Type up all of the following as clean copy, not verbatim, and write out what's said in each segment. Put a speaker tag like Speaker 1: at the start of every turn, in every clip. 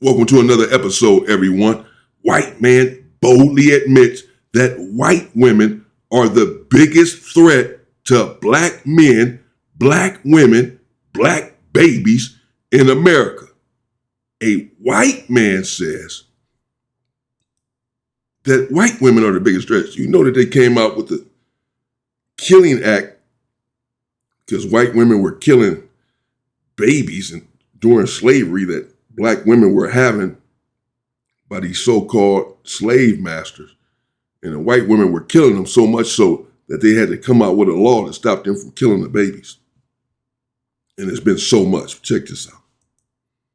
Speaker 1: Welcome to another episode, everyone. White man boldly admits that white women are the biggest threat to black men, black women, black babies in America. A white man says that white women are the biggest threats. You know that they came out with the Killing Act because white women were killing babies and during slavery that black women were having by these so-called slave masters. And the white women were killing them so much so that they had to come out with a law to stop them from killing the babies. And it's been so much. Check this out.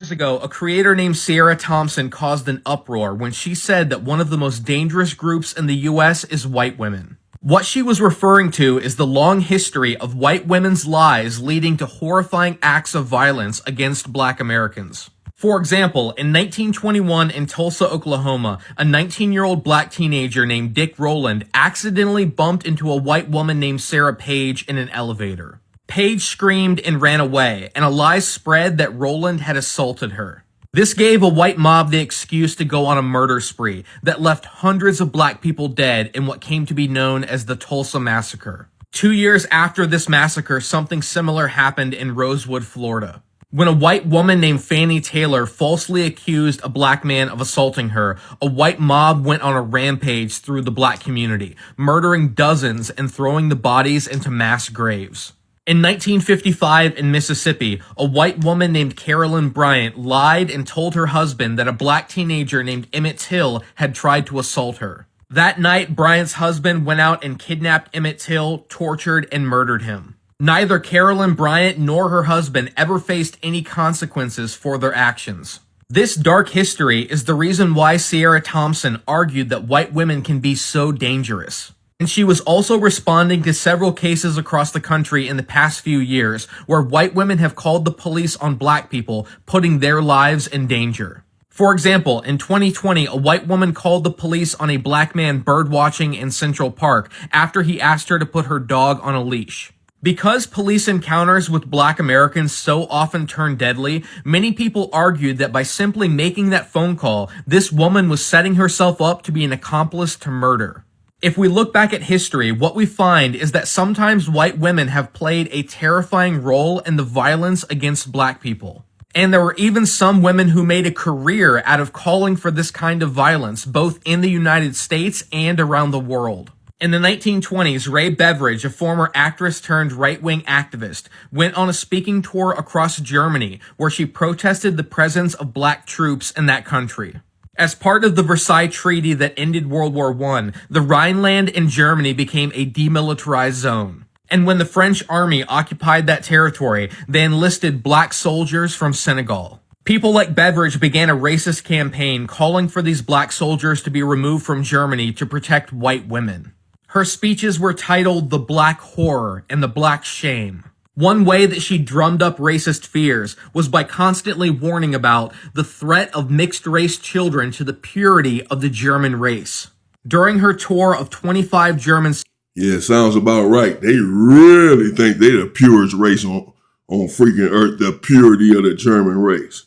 Speaker 2: Years ago, a creator named Sierra Thompson caused an uproar when she said that one of the most dangerous groups in the US is white women. What she was referring to is the long history of white women's lies leading to horrifying acts of violence against black Americans. For example, in 1921 in Tulsa, Oklahoma, a 19-year-old black teenager named Dick Rowland accidentally bumped into a white woman named Sarah Page in an elevator. Page screamed and ran away, and a lie spread that Rowland had assaulted her. This gave a white mob the excuse to go on a murder spree that left hundreds of black people dead in what came to be known as the Tulsa Massacre. 2 years after this massacre, something similar happened in Rosewood, Florida. When a white woman named Fannie Taylor falsely accused a black man of assaulting her, a white mob went on a rampage through the black community, murdering dozens and throwing the bodies into mass graves. In 1955 in Mississippi, a white woman named Carolyn Bryant lied and told her husband that a black teenager named Emmett Till had tried to assault her. That night, Bryant's husband went out and kidnapped Emmett Till, tortured, and murdered him. Neither Carolyn Bryant nor her husband ever faced any consequences for their actions. This dark history is the reason why Sierra Thompson argued that white women can be so dangerous. And she was also responding to several cases across the country in the past few years where white women have called the police on black people, putting their lives in danger. For example, in 2020, a white woman called the police on a black man birdwatching in Central Park after he asked her to put her dog on a leash. Because police encounters with black Americans so often turn deadly, many people argued that by simply making that phone call, this woman was setting herself up to be an accomplice to murder. If we look back at history, what we find is that sometimes white women have played a terrifying role in the violence against black people. And there were even some women who made a career out of calling for this kind of violence, both in the United States and around the world. In the 1920s, Ray Beveridge, a former actress turned right-wing activist, went on a speaking tour across Germany where she protested the presence of black troops in that country. As part of the Versailles Treaty that ended World War I, the Rhineland in Germany became a demilitarized zone. And when the French army occupied that territory, they enlisted black soldiers from Senegal. People like Beveridge began a racist campaign calling for these black soldiers to be removed from Germany to protect white women. Her speeches were titled The Black Horror and The Black Shame. One way that she drummed up racist fears was by constantly warning about the threat of mixed-race children to the purity of the German race. During her tour of 25 German...
Speaker 1: Yeah, sounds about right. They really think they're the purest race on freaking earth, the purity of the German race.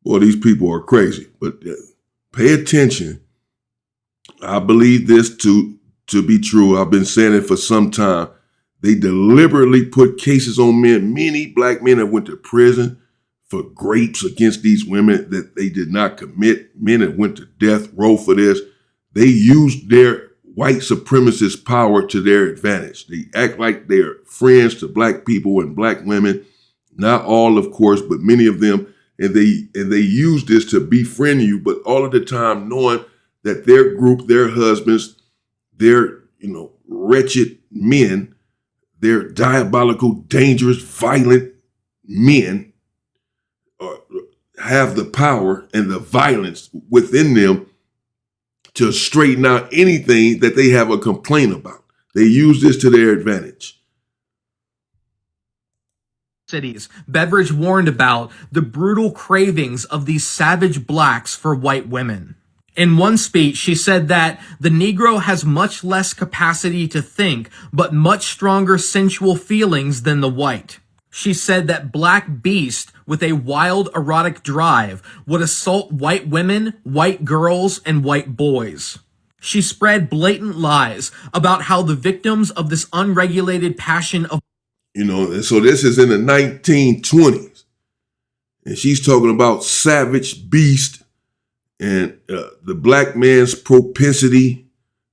Speaker 1: Boy, these people are crazy. But pay attention. I believe this to be true. I've been saying it for some time. They deliberately put cases on men. Many black men have went to prison for rapes against these women that they did not commit. Men that went to death row for this. They used their white supremacist power to their advantage. They act like they're friends to black people and black women. Not all, of course, but many of them. And they use this to befriend you, but all of the time knowing that their group, their husbands, their, wretched men, they're diabolical, dangerous, violent men have the power and the violence within them to straighten out anything that they have a complaint about. They use this to their advantage.
Speaker 2: Cities, Beveridge warned about the brutal cravings of these savage blacks for white women. In one speech, she said that the Negro has much less capacity to think, but much stronger sensual feelings than the white. She said that black beast with a wild erotic drive would assault white women, white girls, and white boys. She spread blatant lies about how the victims of this unregulated passion of
Speaker 1: And so this is in the 1920s. And she's talking about savage beast and the black man's propensity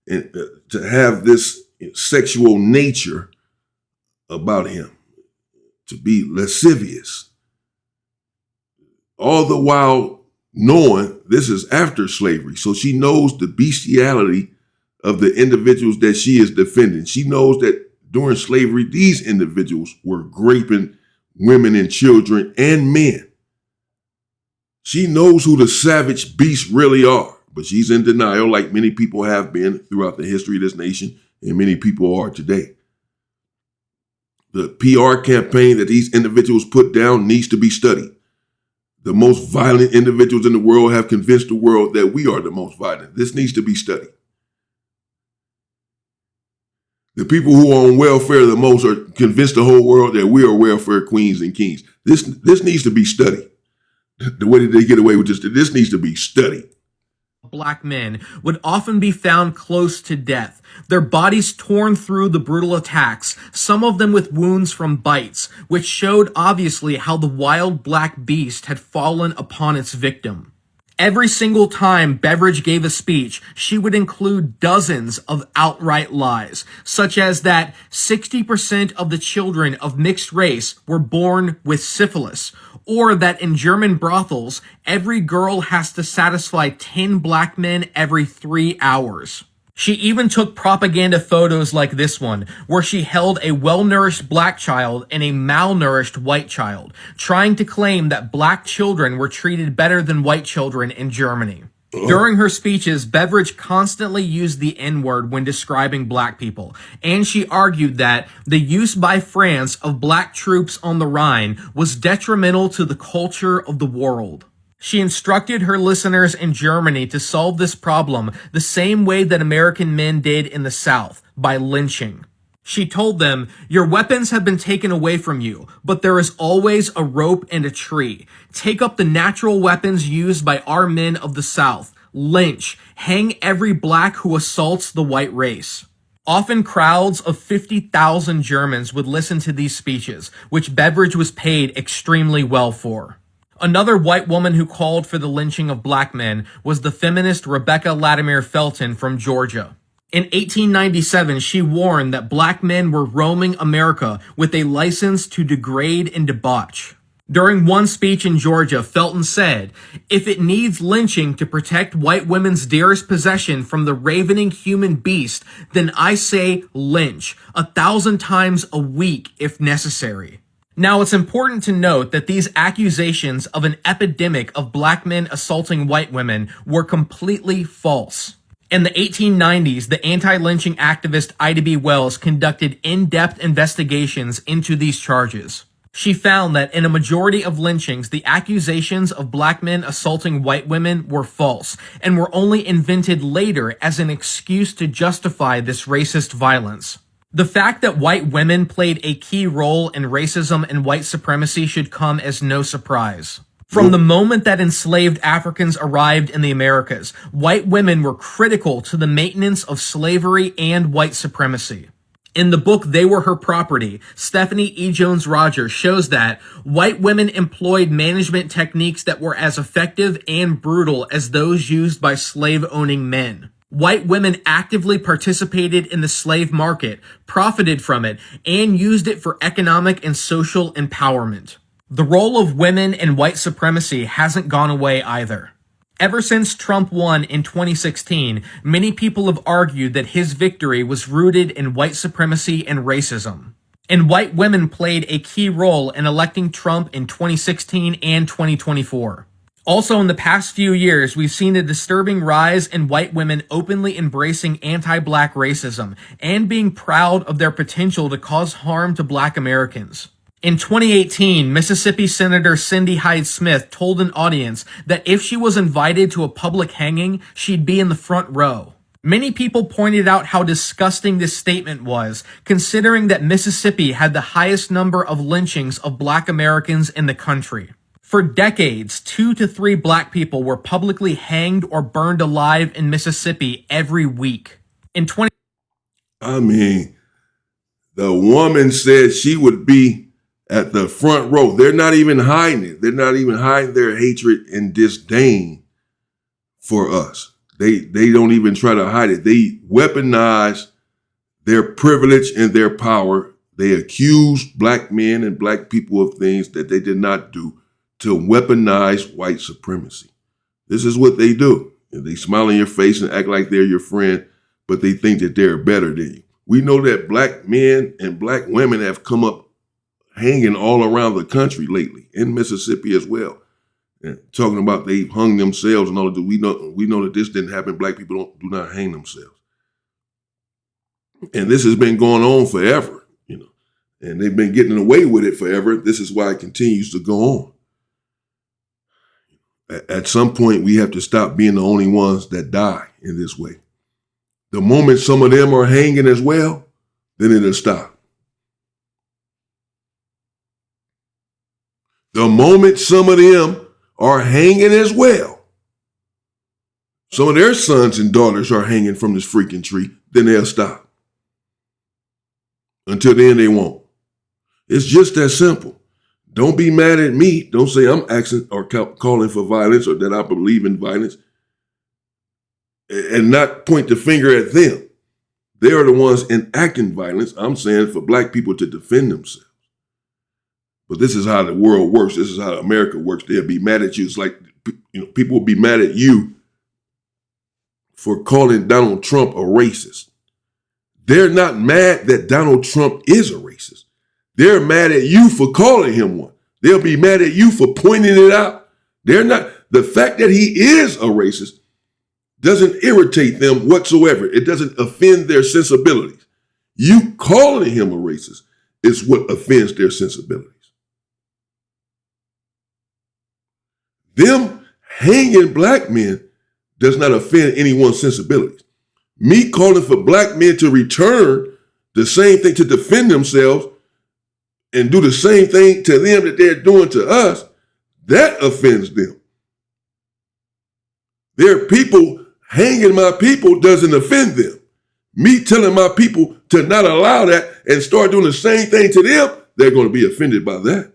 Speaker 1: and to have this sexual nature about him, to be lascivious. All the while knowing this is after slavery. So she knows the bestiality of the individuals that she is defending. She knows that during slavery, these individuals were raping women and children and men. She knows who the savage beasts really are, but she's in denial, like many people have been throughout the history of this nation, and many people are today. The PR campaign that these individuals put down needs to be studied. The most violent individuals in the world have convinced the world that we are the most violent. This needs to be studied. The people who are on welfare the most are convinced the whole world that we are welfare queens and kings. This needs to be studied. The way that they get away with this needs to be studied.
Speaker 2: Black men would often be found close to death, their bodies torn through the brutal attacks, some of them with wounds from bites, which showed obviously how the wild black beast had fallen upon its victim. Every single time Beveridge gave a speech, she would include dozens of outright lies, such as that 60% of the children of mixed race were born with syphilis, or that in German brothels, every girl has to satisfy 10 black men every 3 hours. She even took propaganda photos like this one, where she held a well-nourished black child and a malnourished white child, trying to claim that black children were treated better than white children in Germany. During her speeches, Beveridge constantly used the N-word when describing black people, and she argued that the use by France of black troops on the Rhine was detrimental to the culture of the world. She instructed her listeners in Germany to solve this problem the same way that American men did in the South, by lynching. She told them, "Your weapons have been taken away from you, but there is always a rope and a tree. Take up the natural weapons used by our men of the South. Lynch. Hang every black who assaults the white race." Often crowds of 50,000 Germans would listen to these speeches, which Beveridge was paid extremely well for. Another white woman who called for the lynching of black men was the feminist Rebecca Latimer Felton from Georgia. In 1897, she warned that black men were roaming America with a license to degrade and debauch. During one speech in Georgia, Felton said, "If it needs lynching to protect white women's dearest possession from the ravening human beast, then I say lynch, 1,000 times a week if necessary." Now, it's important to note that these accusations of an epidemic of black men assaulting white women were completely false. In the 1890s, the anti-lynching activist Ida B. Wells conducted in-depth investigations into these charges. She found that in a majority of lynchings, the accusations of black men assaulting white women were false and were only invented later as an excuse to justify this racist violence. The fact that white women played a key role in racism and white supremacy should come as no surprise. From the moment that enslaved Africans arrived in the Americas, white women were critical to the maintenance of slavery and white supremacy. In the book They Were Her Property, Stephanie E. Jones Rogers shows that white women employed management techniques that were as effective and brutal as those used by slave-owning men. White women actively participated in the slave market, profited from it, and used it for economic and social empowerment. The role of women in white supremacy hasn't gone away either. Ever since Trump won in 2016, many people have argued that his victory was rooted in white supremacy and racism. And white women played a key role in electing Trump in 2016 and 2024. Also, in the past few years, we've seen a disturbing rise in white women openly embracing anti-black racism and being proud of their potential to cause harm to black Americans. In 2018, Mississippi Senator Cindy Hyde-Smith told an audience that if she was invited to a public hanging, she'd be in the front row. Many people pointed out how disgusting this statement was, considering that Mississippi had the highest number of lynchings of black Americans in the country. For decades, 2 to 3 black people were publicly hanged or burned alive in Mississippi every week.
Speaker 1: I mean, the woman said she would be at the front row. They're not even hiding it. They're not even hiding their hatred and disdain for us. They don't even try to hide it. They weaponize their privilege and their power. They accuse black men and black people of things that they did not do to weaponize white supremacy. This is what they do. And they smile in your face and act like they're your friend, but they think that they're better than you. We know that black men and black women have come up hanging all around the country lately, in Mississippi as well. And talking about they've hung themselves and all of that. We know that this didn't happen. Black people do not hang themselves. And this has been going on forever, and they've been getting away with it forever. This is why it continues to go on. At some point, we have to stop being the only ones that die in this way. The moment some of them are hanging as well, then it'll stop. The moment some of them are hanging as well, some of their sons and daughters are hanging from this freaking tree, then they'll stop. Until then, they won't. It's just that simple. Don't be mad at me. Don't say I'm asking or calling for violence or that I believe in violence, and not point the finger at them. They are the ones enacting violence. I'm saying for black people to defend themselves. But this is how the world works. This is how America works. They'll be mad at you. It's like, people will be mad at you for calling Donald Trump a racist. They're not mad that Donald Trump is a racist. They're mad at you for calling him one. They'll be mad at you for pointing it out. They're not. The fact that he is a racist doesn't irritate them whatsoever. It doesn't offend their sensibilities. You calling him a racist is what offends their sensibilities. Them hanging black men does not offend anyone's sensibilities. Me calling for black men to return the same thing, to defend themselves and do the same thing to them that they're doing to us, that offends them. Their people hanging my people doesn't offend them. Me telling my people to not allow that and start doing the same thing to them, they're going to be offended by that.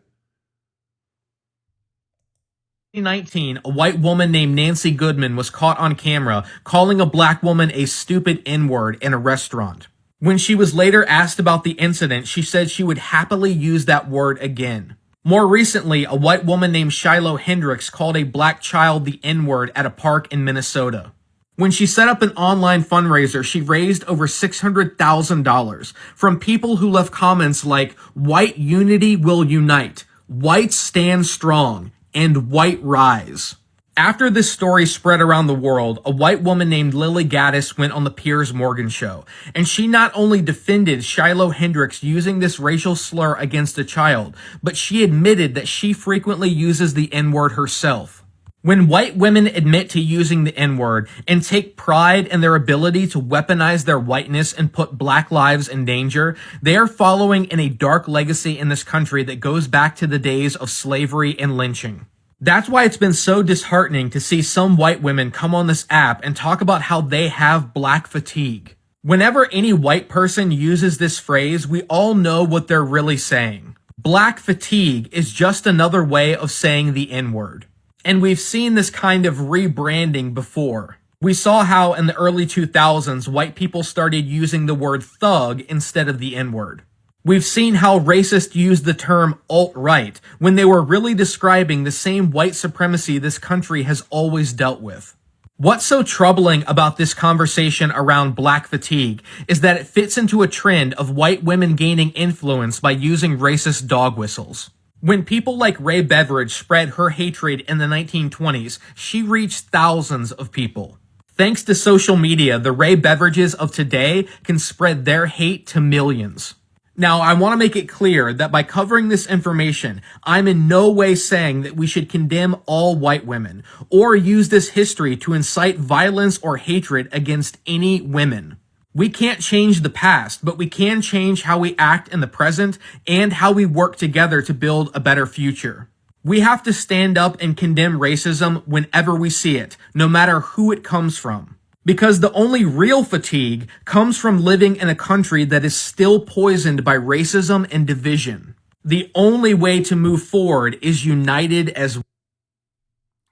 Speaker 2: 2019, a white woman named Nancy Goodman was caught on camera calling a black woman a stupid N-word in a restaurant. When she was later asked about the incident, she said she would happily use that word again. More recently, a white woman named Shiloh Hendricks called a black child the N-word at a park in Minnesota. When she set up an online fundraiser, she raised over $600,000 from people who left comments like, "White unity will unite," "Whites stand strong," and "White rise." After this story spread around the world, a white woman named Lily Gaddis went on the Piers Morgan show, and she not only defended Shiloh Hendricks using this racial slur against a child, but she admitted that she frequently uses the N-word herself. When white women admit to using the N-word and take pride in their ability to weaponize their whiteness and put black lives in danger, they are following in a dark legacy in this country that goes back to the days of slavery and lynching. That's why it's been so disheartening to see some white women come on this app and talk about how they have black fatigue. Whenever any white person uses this phrase, we all know what they're really saying. Black fatigue is just another way of saying the N-word. And we've seen this kind of rebranding before. We saw how in the early 2000s, white people started using the word thug instead of the N-word. We've seen how racists used the term alt-right when they were really describing the same white supremacy this country has always dealt with. What's so troubling about this conversation around black fatigue is that it fits into a trend of white women gaining influence by using racist dog whistles. When people like Ray Beveridge spread her hatred in the 1920s, she reached thousands of people. Thanks to social media, the Ray Beveridges of today can spread their hate to millions. Now, I want to make it clear that by covering this information, I'm in no way saying that we should condemn all white women or use this history to incite violence or hatred against any women. We can't change the past, but we can change how we act in the present and how we work together to build a better future. We have to stand up and condemn racism whenever we see it, no matter who it comes from. Because the only real fatigue comes from living in a country that is still poisoned by racism and division. The only way to move forward is united as...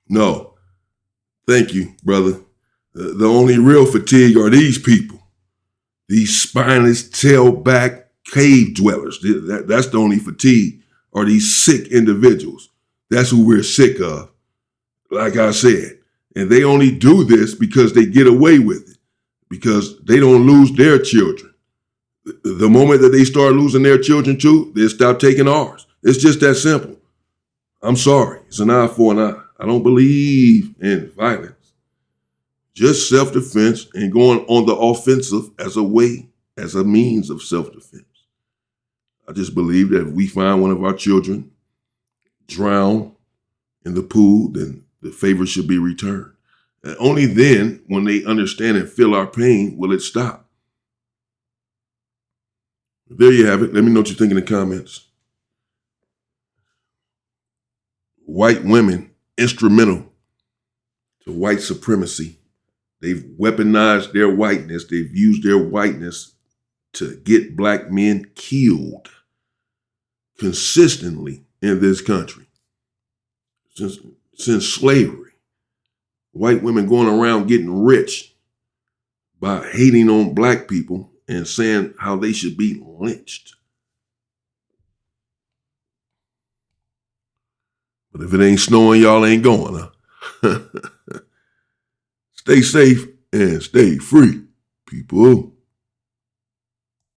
Speaker 1: No. Thank you, brother. The only real fatigue are these people. These spineless, tailback cave dwellers. That's the only fatigue, are these sick individuals. That's who we're sick of, like I said. And they only do this because they get away with it, because they don't lose their children. The moment that they start losing their children too, they'll stop taking ours. It's just that simple. I'm sorry. It's an eye for an eye. I don't believe in violence. Just self-defense and going on the offensive as a means of self-defense. I just believe that if we find one of our children drown in the pool, then the favor should be returned. And only then, when they understand and feel our pain, will it stop. There you have it. Let me know what you think in the comments. White women, instrumental to white supremacy. They've weaponized their whiteness. They've used their whiteness to get black men killed consistently in this country. Since slavery, white women going around getting rich by hating on black people and saying how they should be lynched. But if it ain't snowing, y'all ain't going, huh? Stay safe and stay free, people.